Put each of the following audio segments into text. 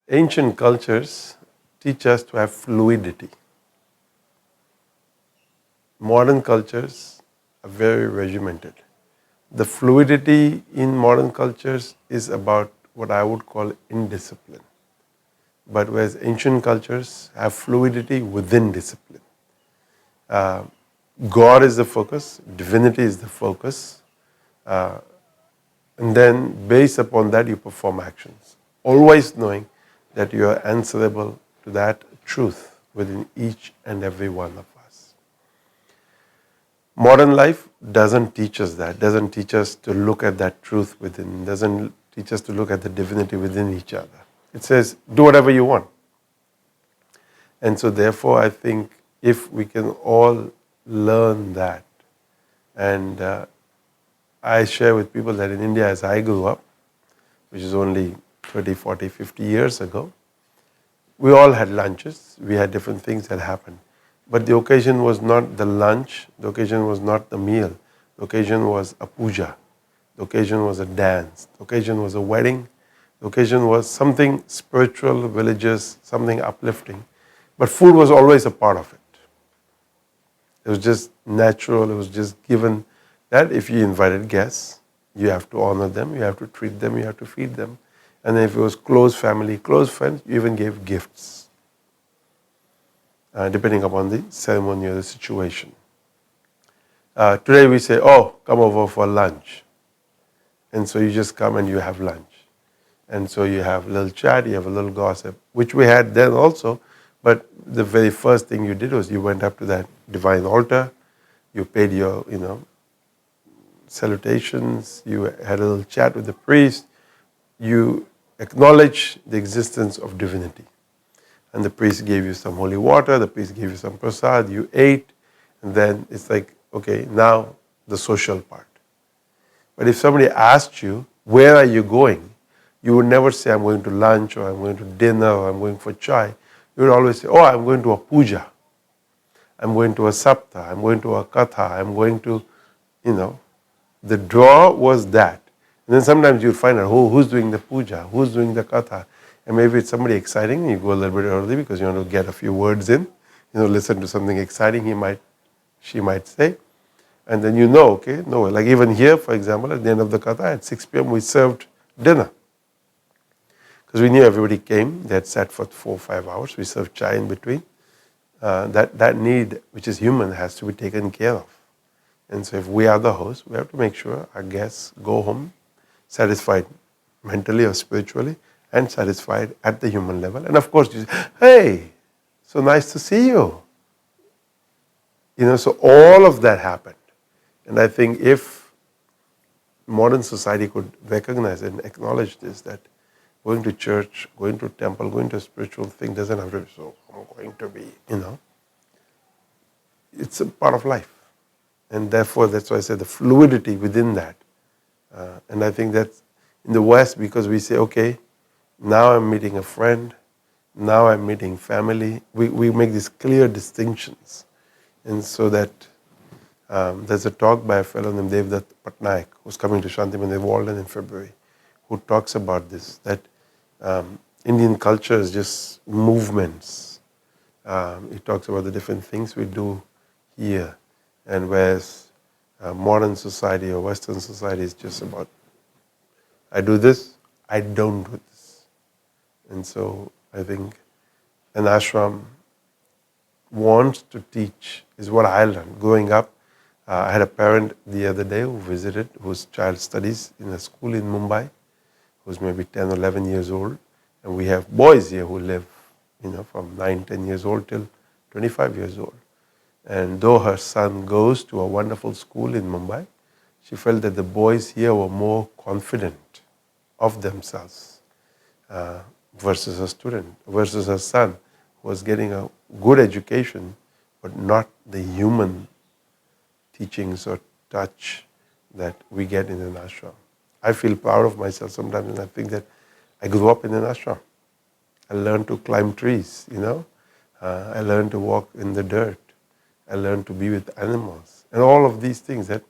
Ancient cultures teach us to have fluidity. Modern cultures are very regimented. The fluidity in modern cultures is about what I would call indiscipline. But whereas ancient cultures have fluidity within discipline. God is the focus, divinity is the focus, and then based upon that you perform actions. Always knowing that you are answerable to that truth within each and every one of us. Modern life doesn't teach us that, doesn't teach us to look at that truth within, doesn't teach us to look at the divinity within each other. It says, do whatever you want. And so therefore I think if we can all learn that, and I share with people that in India as I grew up, which is only 30, 40, 50 years ago, we all had lunches, we had different things that happened. But the occasion was not the lunch, the occasion was not the meal, the occasion was a puja, the occasion was a dance, the occasion was a wedding, the occasion was something spiritual, religious, something uplifting. But food was always a part of it. It was just natural, it was just given that if you invited guests, you have to honor them, you have to treat them, you have to feed them. And then if it was close family, close friends, you even gave gifts, depending upon the ceremony or the situation. Today we say, oh, come over for lunch. And so you just come and you have lunch. And so you have a little chat, you have a little gossip, which we had then also. But the very first thing you did was you went up to that divine altar, you paid your, salutations, you had a little chat with the priest, you acknowledge the existence of divinity. And the priest gave you some holy water, the priest gave you some prasad, you ate, and then it's like, okay, now the social part. But if somebody asked you, where are you going? You would never say, I'm going to lunch, or I'm going to dinner, or I'm going for chai. You would always say, oh, I'm going to a puja. I'm going to a sapta, I'm going to a katha, I'm going to, the draw was that. And then sometimes you'd find out, who's doing the puja, who's doing the katha. And maybe it's somebody exciting, you go a little bit early because you want to get a few words in, listen to something exciting she might say. And then like even here, for example, at the end of the katha, at 6 p.m. we served dinner. Because we knew everybody came, they had sat for 4 or 5 hours, we served chai in between. That need, which is human, has to be taken care of. And so if we are the host, we have to make sure our guests go home satisfied mentally or spiritually, and satisfied at the human level. And of course, you say, hey, so nice to see you. So all of that happened. And I think if modern society could recognize and acknowledge this, that going to church, going to temple, going to a spiritual thing doesn't have to be so, I'm going to be, It's a part of life. And therefore, that's why I say the fluidity within that. And I think that in the West, because we say, okay, now I'm meeting a friend, now I'm meeting family, we make these clear distinctions. And so that there's a talk by a fellow named Devdutt Patnaik, who's coming to Shanti Mandir Walden in February, who talks about this, that Indian culture is just movements. He talks about the different things we do here, and whereas modern society or Western society is just about, I do this, I don't do this. And so I think an ashram wants to teach, is what I learned. Growing up, I had a parent the other day who visited, whose child studies in a school in Mumbai, who's maybe 10 or 11 years old. And we have boys here who live, from 9, 10 years old till 25 years old. And though her son goes to a wonderful school in Mumbai, she felt that the boys here were more confident of themselves versus her son, who was getting a good education, but not the human teachings or touch that we get in an ashram. I feel proud of myself sometimes, and I think that I grew up in an ashram. I learned to climb trees, I learned to walk in the dirt. I learned to be with animals. And all of these things, that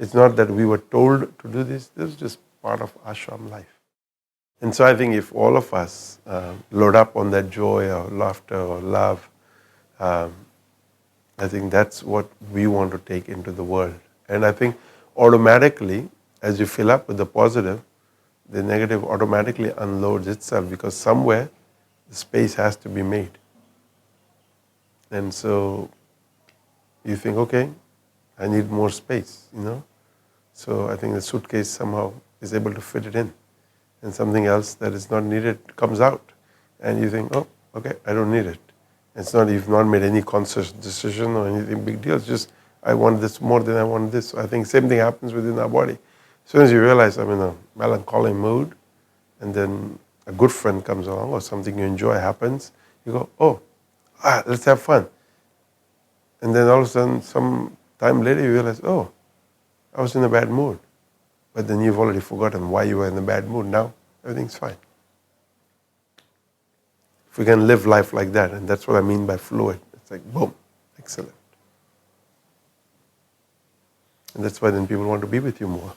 it's not that we were told to do this was just part of ashram life. And so I think if all of us load up on that joy or laughter or love, I think that's what we want to take into the world. And I think automatically, as you fill up with the positive, the negative automatically unloads itself, because somewhere the space has to be made. And so you think, okay, I need more space, So I think the suitcase somehow is able to fit it in. And something else that is not needed comes out. And you think, oh, okay, I don't need it. It's not, you've not made any conscious decision or anything big deal. It's just, I want this more than I want this. So I think same thing happens within our body. As soon as you realize I'm in a melancholy mood, and then a good friend comes along or something you enjoy happens, you go, oh, let's have fun. And then all of a sudden, some time later, you realize, oh, I was in a bad mood. But then you've already forgotten why you were in a bad mood. Now, everything's fine. If we can live life like that, and that's what I mean by fluid. It's like, boom, excellent. And that's why then people want to be with you more.